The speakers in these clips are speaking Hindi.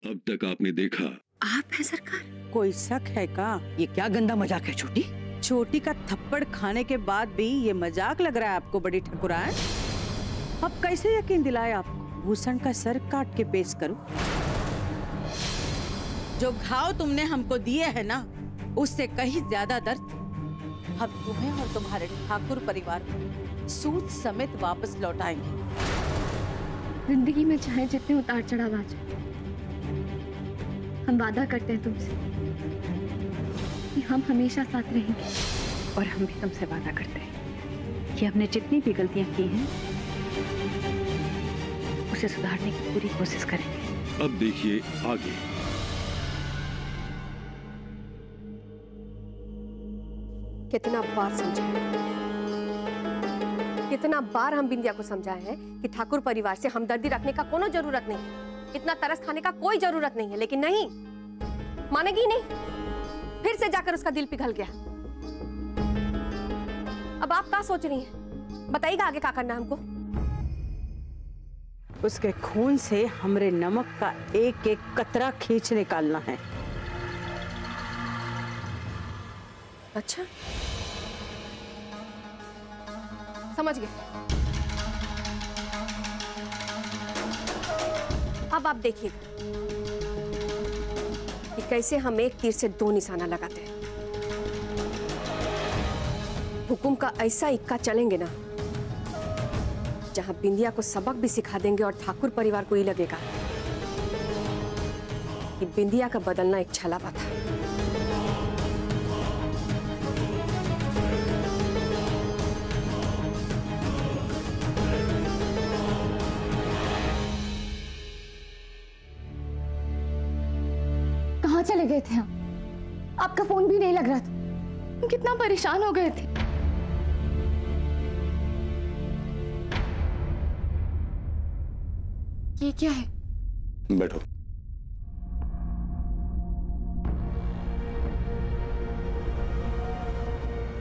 अब तक आपने देखा। आप है सरकार? कोई शक है का? ये क्या गंदा मजाक है छोटी? छोटी का थप्पड़ खाने के बाद भी ये मजाक लग रहा है आपको बड़ी ठकुराइन? अब कैसे यकीन दिलाए आपको? भूषण का सर काट के पेश करूं? जो घाव तुमने हमको दिए है ना, उससे कहीं ज्यादा दर्द हम तुम्हें और तुम्हारे ठाकुर परिवार को सूद समेत वापस लौटाएंगे। जिंदगी में चाहे जितने उतार चढ़ाव आ जाए, हम वादा करते हैं तुमसे कि हम हमेशा साथ रहेंगे। और हम भी तुमसे वादा करते हैं कि हमने जितनी भी गलतियां की हैं उसे सुधारने की पूरी कोशिश करेंगे। अब देखिए आगे। कितना बार समझाया, कितना बार हम बिंदिया को समझाए हैं कि ठाकुर परिवार से हमदर्दी रखने का कोनो जरूरत नहीं, इतना तरस खाने का कोई जरूरत नहीं है, लेकिन नहीं मानेगी नहीं। फिर से जाकर उसका दिल पिघल गया। अब आप क्या सोच रही हैं? बताइएगा आगे क्या करना है हमको। उसके खून से हमरे नमक का एक एक कतरा खींच निकालना है। अच्छा, समझ गए। अब आप देखिएगा कि कैसे हम एक तीर से दो निशाना लगाते हैं। हुकुम का ऐसा इक्का चलेंगे ना, जहां बिंदिया को सबक भी सिखा देंगे और ठाकुर परिवार को ही लगेगा कि बिंदिया का बदलना एक छलावा था। कहाँ चले गए थे आप? आपका फोन भी नहीं लग रहा था। हम कितना परेशान हो गए थे। ये क्या है? बैठो।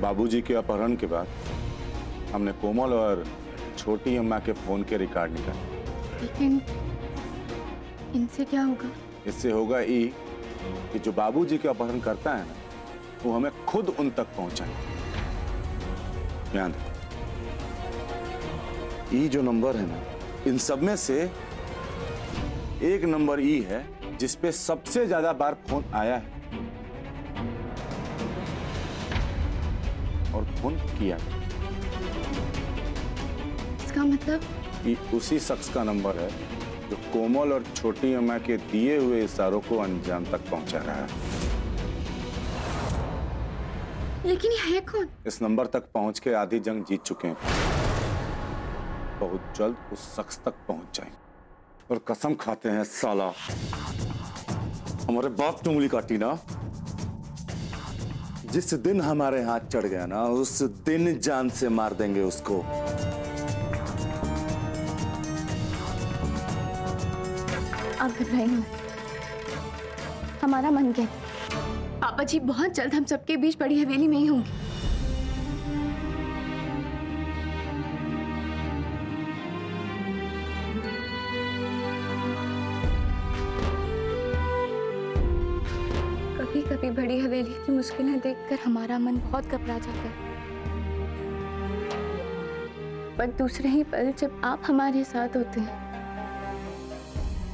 बाबूजी के अपहरण के बाद हमने कोमल और छोटी अम्मा के फोन के रिकॉर्ड निकाले। लेकिन इनसे क्या होगा? इससे होगा ये कि जो बाबूजी के अपहरण करता है ना, वो हमें खुद उन तक पहुंचाए। ध्यान दो, ये जो नंबर है ना, इन सब में से एक नंबर ई है जिसपे सबसे ज्यादा बार फोन आया है और फोन किया। इसका मतलब ये उसी शख्स का नंबर है जो कोमल और छोटी अम्मा के दिए हुए इशारों को अंजाम तक पहुंचा रहा है। लेकिन ये है कौन? इस नंबर तक पहुंच के आधी जंग जीत चुके हैं। बहुत जल्द उस शख्स तक पहुंच जाएंगे और कसम खाते हैं साला, हमारे बाप की उंगली काटी ना, जिस दिन हमारे हाथ चढ़ गया ना, उस दिन जान से मार देंगे उसको। आप घबराइए मत, हमारा मन क्या है। पापा जी बहुत जल्द हम सबके बीच बड़ी हवेली में ही होंगे। कभी कभी बड़ी हवेली की मुश्किलें देखकर हमारा मन बहुत घबरा जाता है, पर दूसरे ही पल जब आप हमारे साथ होते हैं,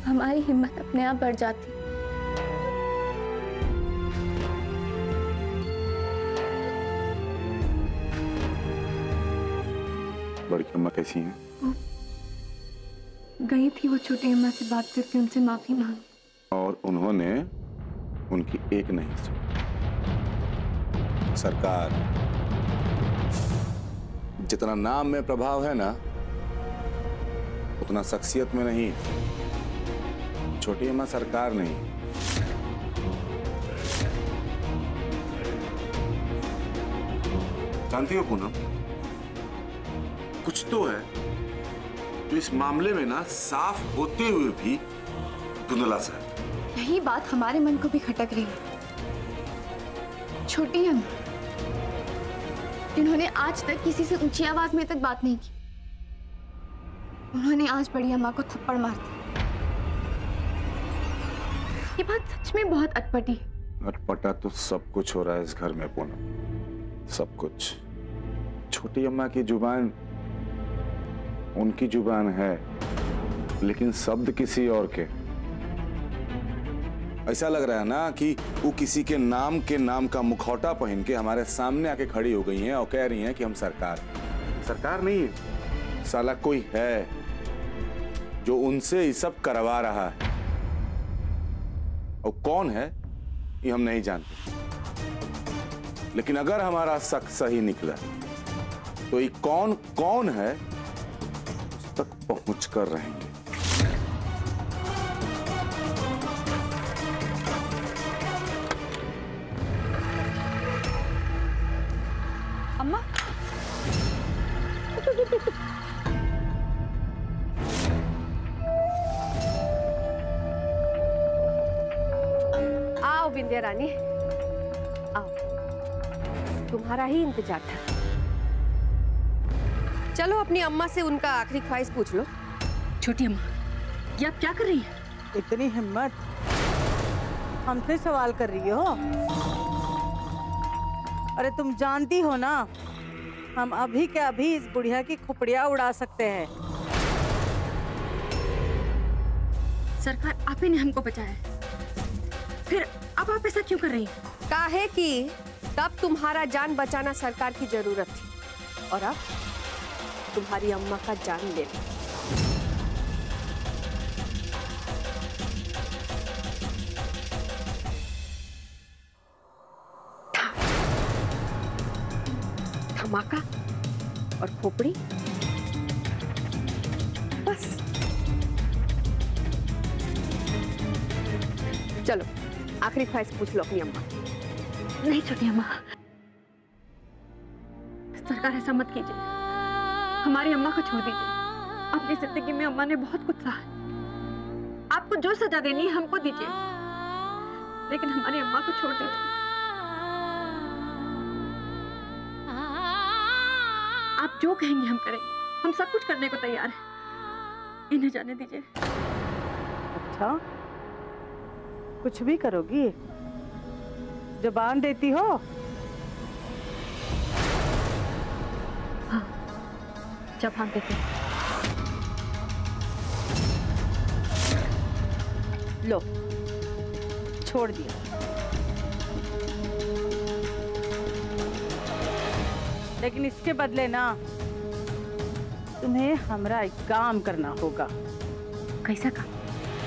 हमारी हिम्मत अपने आप बढ़ जाती। बड़ी अम्मा कैसी हैं? गई थी वो छोटी अम्मा से बात करके उनसे माफी मांगी, और उन्होंने उनकी एक नहीं सुनी। सरकार, जितना नाम में प्रभाव है ना, उतना शख्सियत में नहीं। छोटी अम्मा सरकार नहीं, जानती हो पूनम, कुछ तो है जो इस मामले में ना साफ होते हुए भी धुंधला सा है। यही बात हमारे मन को भी खटक रही है। छोटी अम्मा, जिन्होंने आज तक किसी से ऊंची आवाज में तक बात नहीं की, उन्होंने आज बड़ी अम्मा को थप्पड़ मार दिया। ये बात सच में बहुत अटपटी। अटपटा तो सब कुछ हो रहा है इस घर में पूनम, सब कुछ। छोटी अम्मा की जुबान उनकी जुबान है, लेकिन शब्द किसी और के। ऐसा लग रहा है ना कि वो किसी के नाम का मुखौटा पहन के हमारे सामने आके खड़ी हो गई हैं और कह रही हैं कि हम सरकार नहीं है, साला कोई है जो उनसे ये सब करवा रहा है। और कौन है ये हम नहीं जानते, लेकिन अगर हमारा शक सही निकला तो ये कौन है उस तक पहुंच कर रहेंगे। अम्मा, आओ विंध्या रानी, आओ, तुम्हारा ही इंतजार था। चलो अपनी अम्मा से उनका आखिरी ख्वाहिश पूछ लो। छोटी अम्मा, ये आप क्या कर रही हैं? इतनी हिम्मत, हमसे सवाल कर रही हो? अरे तुम जानती हो ना, हम अभी के अभी इस बुढ़िया की खुपड़ियाँ उड़ा सकते हैं। सरकार, आप ही ने हमको बचाया है, फिर अब आप ऐसा क्यों कर रही हैं? काहे कि तब तुम्हारा जान बचाना सरकार की जरूरत थी, और अब तुम्हारी अम्मा का जान लेना। धमाका और खोपड़ी, बस। चलो आखिरी ख्वाहिश पूछ लो अपनी अम्मा। नहीं छोटी अम्मा, सरकार ऐसा मत कीजिए, हमारी अम्मा को छोड़ दीजिए। अपनी जिंदगी में अम्मा ने बहुत कुछ सहा है, आपको जो सजा देनी है हमको दीजिए, लेकिन हमारी अम्मा को छोड़ दीजिए। आप जो कहेंगे हम करेंगे, हम सब कुछ करने को तैयार हैं, इन्हें जाने दीजिए। अच्छा, कुछ भी करोगी? जुबान देती हो? हाँ, जबान देती हूँ। लो, छोड़ दिया। लेकिन इसके बदले ना तुम्हें हमारा एक काम करना होगा। कैसा काम?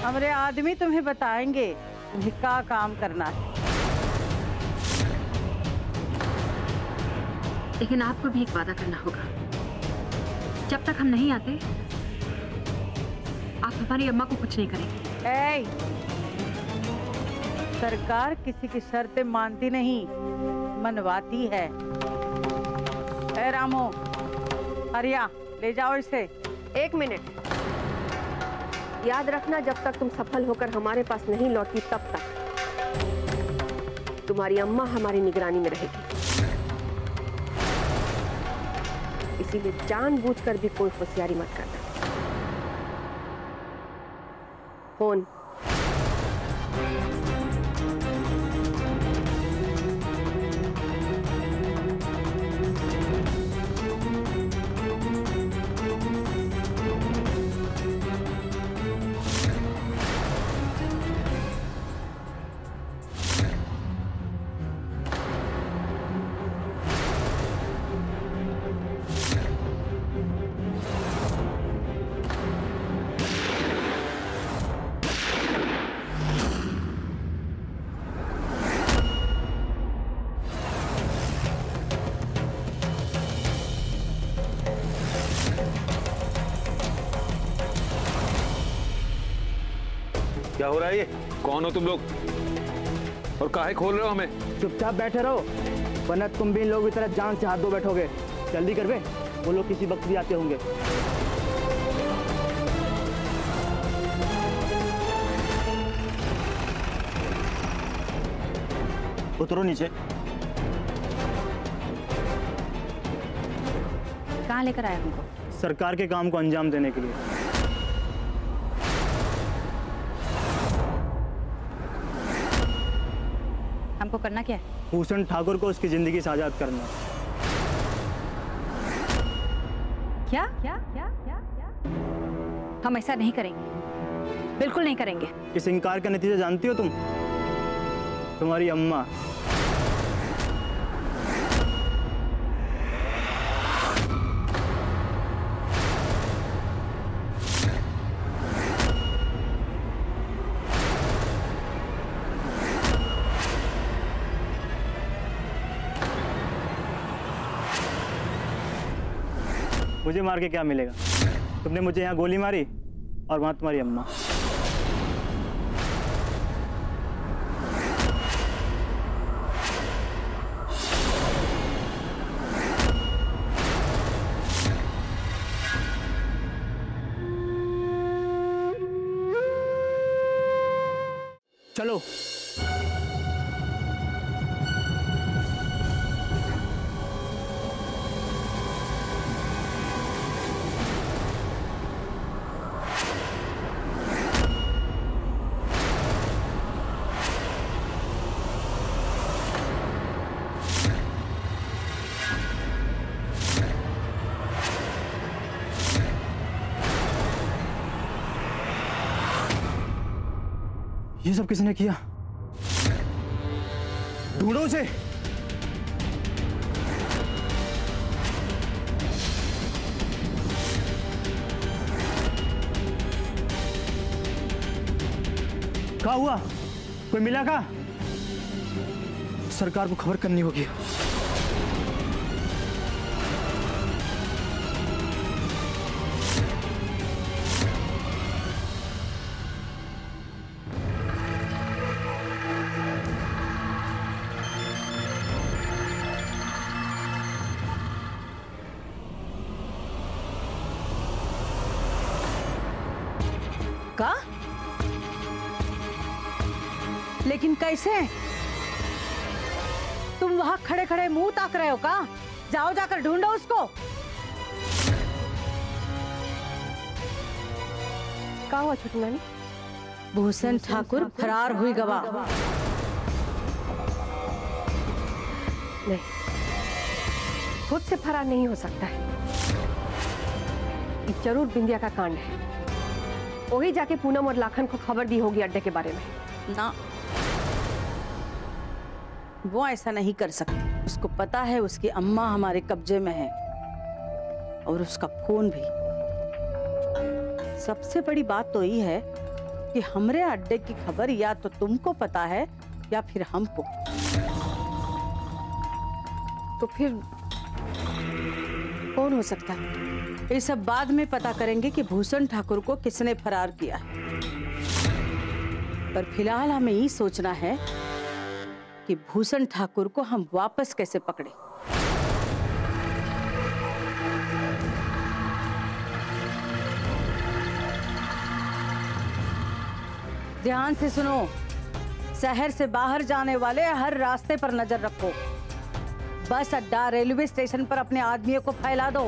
हमारे आदमी तुम्हें बताएंगे तुम्हें क्या काम करना है। लेकिन आपको भी एक वादा करना होगा, जब तक हम नहीं आते आप हमारी अम्मा को कुछ नहीं करेंगे। ए, सरकार किसी की शर्तें मानती नहीं, मनवाती है। ए रामो, हरिया, ले जाओ इसे। 1 मिनट, याद रखना, जब तक तुम सफल होकर हमारे पास नहीं लौटी तब तक तुम्हारी अम्मा हमारी निगरानी में रहेगी। इसीलिए जानबूझकर भी कोई होशियारी मत करना। फोन। क्या हो रहा है ये? कौन हो तुम लोग और काहे खोल रहे हो हमें? चुपचाप बैठे रहो, वरना तुम भी इन लोगों की तरह जान से हाथ धो बैठोगे। जल्दी कर बे, वो लोग किसी वक्त भी आते होंगे। उतरो नीचे। कहाँ लेकर आया हमको? सरकार के काम को अंजाम देने के लिए। आपको करना क्या है? भूषण ठाकुर को उसकी जिंदगी से आजाद करना। क्या? हम ऐसा नहीं करेंगे, बिल्कुल नहीं करेंगे। इस इनकार का नतीजा जानती हो तुम? तुम्हारी अम्मा। मुझे मार के क्या मिलेगा? तुमने मुझे यहाँ गोली मारी और वहां तुम्हारी अम्मा। चलो। ये सब किसने किया? ढूंढो उसे। क्या हुआ? कोई मिला क्या? सरकार को खबर करनी होगी। का? लेकिन कैसे? तुम वहां खड़े खड़े मुंह ताक रहे हो का? जाओ जाकर ढूंढो उसको। क्या हुआ छोटी नानी? भूषण ठाकुर फरार हुई गवाह। नहीं, खुद से फरार नहीं हो सकता है। ये जरूर बिंदिया का कांड है। वही जाके पूनम और लाखन को खबर दी होगी अड्डे के बारे में। ना, वो ऐसा नहीं कर सकती। उसको पता है उसकी अम्मा हमारे कब्जे में है और उसका फोन भी। सबसे बड़ी बात तो ये है कि हमरे अड्डे की खबर या तो तुमको पता है या फिर हमको। तो फिर कौन हो सकता है? ये सब बाद में पता करेंगे कि भूषण ठाकुर को किसने फरार किया है। पर फिलहाल हमें ये सोचना है कि भूषण ठाकुर को हम वापस कैसे पकड़े। ध्यान से सुनो, शहर से बाहर जाने वाले हर रास्ते पर नजर रखो। बस अड्डा, रेलवे स्टेशन पर अपने आदमियों को फैला दो।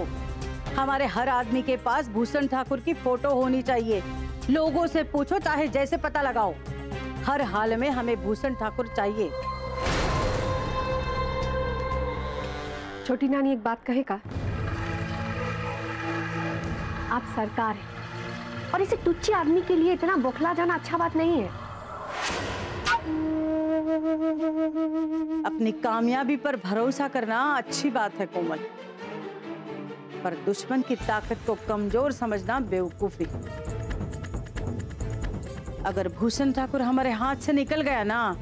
हमारे हर आदमी के पास भूषण ठाकुर की फोटो होनी चाहिए। लोगों से पूछो, चाहे जैसे पता लगाओ, हर हाल में हमें भूषण ठाकुर चाहिए। छोटी नानी एक बात कहेगा? आप सरकार हैं और इसे तुच्छ आदमी के लिए इतना बौखला जाना अच्छा बात नहीं है। अपनी कामयाबी पर भरोसा करना अच्छी बात है कोमल, पर दुश्मन की ताकत को कमजोर समझना बेवकूफी। अगर भूषण ठाकुर हमारे हाथ से निकल गया ना,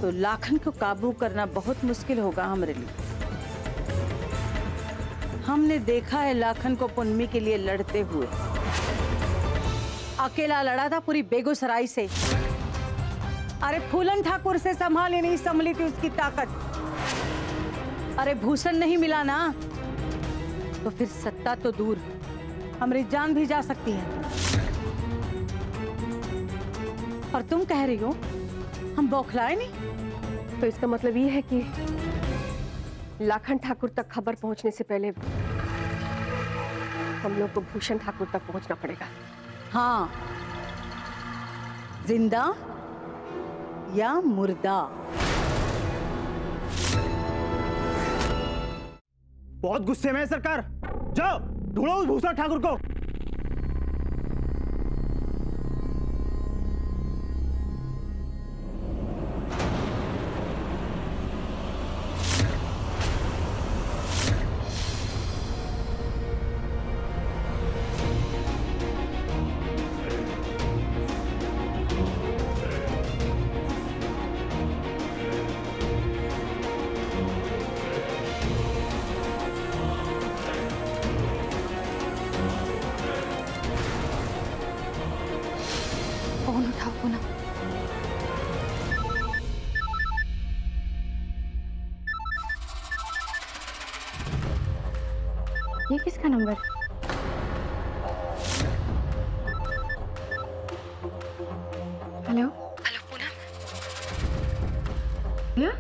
तो लाखन को काबू करना बहुत मुश्किल होगा हमारे लिए। हमने देखा है लाखन को पुन्नी के लिए लड़ते हुए। अकेला लड़ा था पूरी बेगूसराय से। अरे फूलन ठाकुर से संभाली नहीं संभली थी उसकी ताकत। अरे भूषण नहीं मिला ना, तो फिर सत्ता तो दूर, हमारी जान भी जा सकती है। और तुम कह रही हो हम बौखलाए नहीं? तो इसका मतलब ये है कि लाखन ठाकुर तक खबर पहुंचने से पहले हम लोग को भूषण ठाकुर तक पहुंचना पड़ेगा। हाँ, जिंदा या मुर्दा। बहुत गुस्से में है सरकार। जाओ ढूंढो उस भूषण ठाकुर को। फोन उठाओ पूनम। ये किसका number? Hello hello Poonam. Vindhya?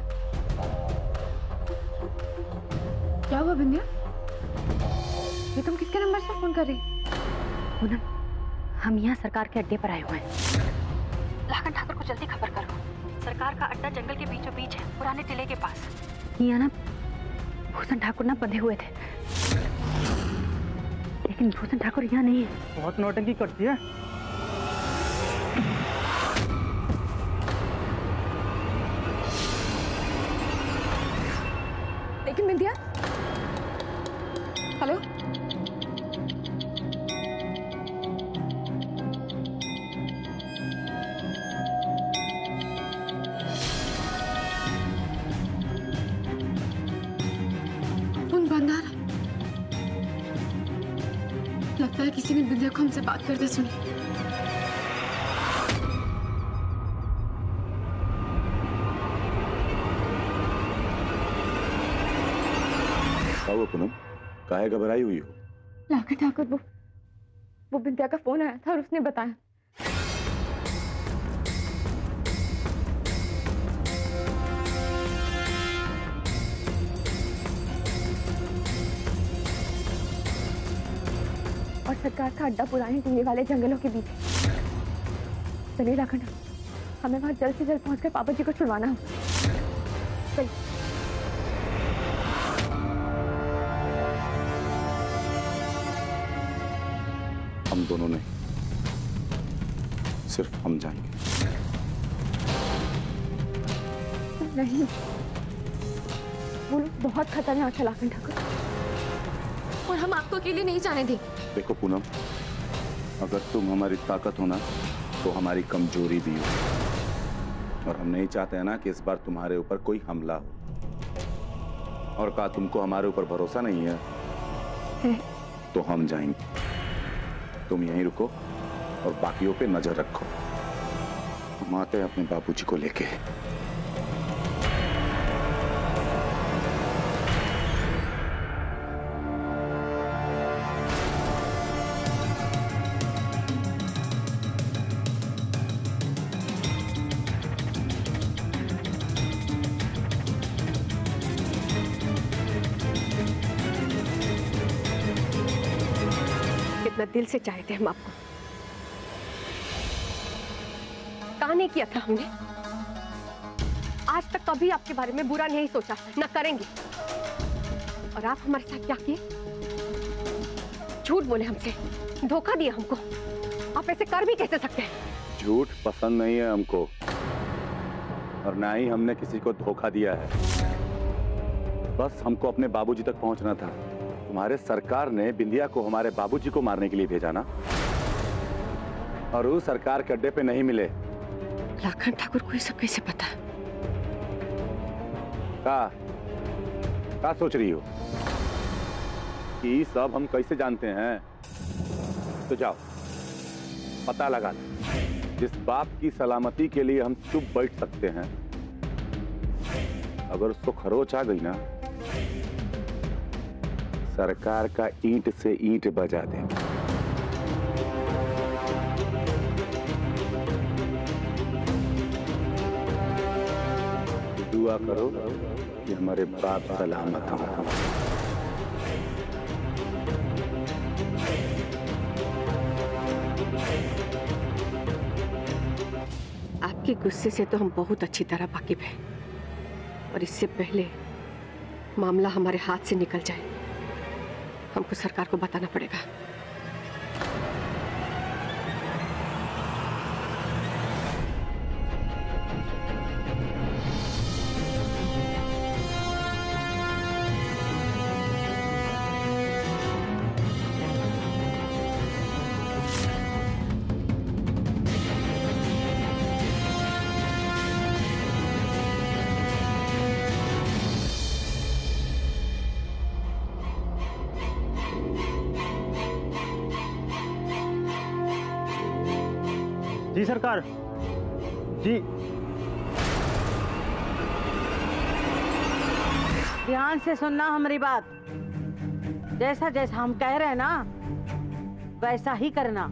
क्या हुआ विंध्या? ये तुम किसके नंबर से फोन कर रही? पूनम, हम यहाँ सरकार के अड्डे पर आए हुए हैं। लाखन ठाकुर को जल्दी खबर करो। सरकार का अड्डा जंगल के बीचों बीच है, पुराने किले के पास। यहाँ ना भूषण ठाकुर ना बंधे हुए थे, लेकिन भूषण ठाकुर यहाँ नहीं है। बहुत नौटंकी करती है। लेकिन विंध्या, हेलो फोन बंद आ रहा। लगता है किसी ने विंध्या को हमसे बात करते सुनी। क्या हुआ पूनम? काहे घबराई हुई हो? लाखन ठाकुर, वो विंध्या का फोन आया था और उसने बताया। और सरकार का अड्डा पुराने टीले वाले जंगलों के बीच है। चलिए लाखन ठाकुर, हमें वहां जल्द से जल्द पहुंचकर पापा जी को छुड़वाना हो। चलिए। हम दोनों नहीं, सिर्फ हम जाएंगे। नहीं, वो लोग बहुत खतरनाक है लाखन ठाकुर, और हम आपको अकेले नहीं जाने देंगे। देखो पूनम, अगर तुम हमारी ताकत हो ना तो हमारी कमजोरी भी हो, और हम नहीं चाहते हैं ना कि इस बार तुम्हारे ऊपर कोई हमला हो। और क्या तुमको हमारे ऊपर भरोसा नहीं है? तो हम जाएंगे, तुम यहीं रुको और बाकियों पे नजर रखो। हम आते हैं अपने बाबूजी को लेके। कितना दिल से चाहते हम आपको, कहा नहीं किया था हमने। आज तक कभी आपके बारे में बुरा नहीं सोचा, न करेंगे। और आप हमारे साथ क्या किए? झूठ बोले हमसे, धोखा दिया हमको। आप ऐसे कर भी कैसे सकते हैं? झूठ पसंद नहीं है हमको, और ना ही हमने किसी को धोखा दिया है। बस हमको अपने बाबूजी तक पहुंचना था। तुम्हारे सरकार ने बिंदिया को हमारे बाबूजी को मारने के लिए भेजा ना, और उस सरकार के अड्डे पे नहीं मिले। लाखन ठाकुर को ये सब कैसे पता? क्या सोच रही हो कि सब हम कैसे जानते हैं? तो जाओ पता लगा लो। जिस बाप की सलामती के लिए हम चुप बैठ सकते हैं, अगर उसको खरोच आ गई ना, सरकार का ईंट से ईंट बजा देंगे। दुआ करो कि हमारे बाप सलामत हो। आपके गुस्से से तो हम बहुत अच्छी तरह वाकिफ हैं, और इससे पहले मामला हमारे हाथ से निकल जाए हमको सरकार को बताना पड़ेगा। जी सरकार जी। ध्यान से सुनना हमारी बात, जैसा जैसा हम कह रहे हैं ना वैसा ही करना।